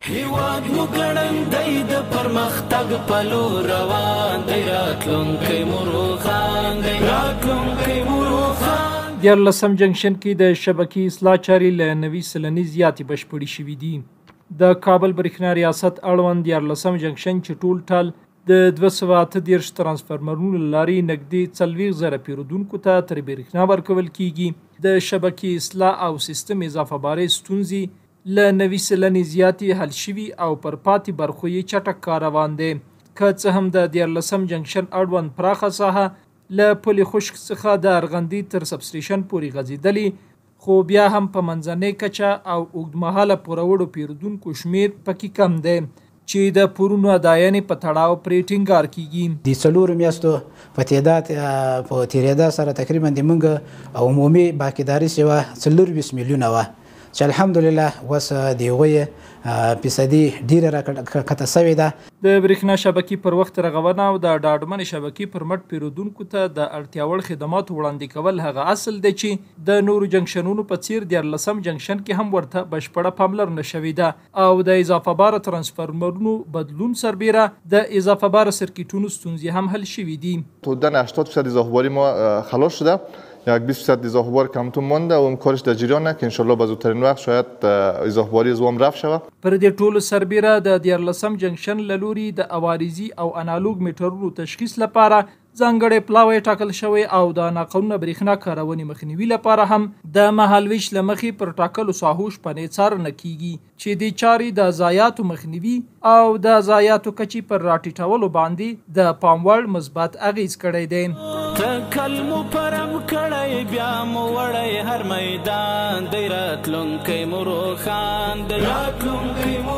هیواد مو ګړندی د پرمختګ په لور روان دی، راتلونکی مو روښان دی، راتلونکی مو روښان. 14 جنکشن کې د شبکې اصلاح چارې له 90 سلنې زیاتې بشپړې شوي دي. د کابل برېښنا ریاست اړوند 14 جنکشن چې ټول ټال د 238 ترانسفارمرونو له لارې نږدې 40,000 پیرودونکو ته تر برېښنا ورکول کیږي. د شبکې اصلاح او سیستم اضافه بارۍ ستونزې له 90 سلنې زیاتې حل شوي او پر پاتې برخو یې چټک کار روان دی. که څه هم د 14 جنکشن اړوند پراخه ساحه له پلې خشک څخه د ارغندې تر سبسټیشن پورې غځېدلې، خو بیا هم په منځنۍ کچه او اوږدمهاله پوروړو پیرودونکو شمیر پکې کم دی چې د پورونو اداینې په تړاو پرې ټینګار کیږي. د څلورو میاشتو په تعداد په تیریدا سره تقریبا د موږ عمومي باقیداري سیوا 24 میلیونه وه چې الحمدلله اوس د هغوی فیصدي ډیره راکښته سوې ده. د برېښنا شبکې پر وخت رغونه او د ډاډمنې شبکې پر مټ پیرودونکو ته د اړتیا وړ خدماتو وړاندې کول هغه اصل دی چې د نورو جنکشنونو په څیر 14 جنکشن کې هم ورته بشپړه پاملرنه شوې ده او د اضافه بار ترانسفارمرونو بدلون سربیره د اضافه بار سرکیټونو ستونزې هم حل شوې دي. حدوداً 80% اضافه باری ما خلاص شده، یک 20% اضافه بار کمتون مانده و کارش در جریانه که انشالله به زودترین وقت شاید اضافه باری زوام رفع شود. پر دې ټولو سربیره د 14 جنکشن له لوري د عوارضي او انالوګ میټرونو تشخیص لپاره ځانګړی پلاوی ټاکل شوی او د ناقانونه برېښنا کارونې مخنیوي لپاره هم د مهالویش له مخې پر ټاکلو ساحو شپنې څارنه کیږي چې د چارې د ضایعاتو مخنیوي او د ضایعاتو کچې پر راټیټولو باندې د پام وړ مثبت اغیز کړی دی. تکل مو پرم کړی بیا مو وړی هر میدان دی، راتلونکی مو روښان دی، راتلونکی مو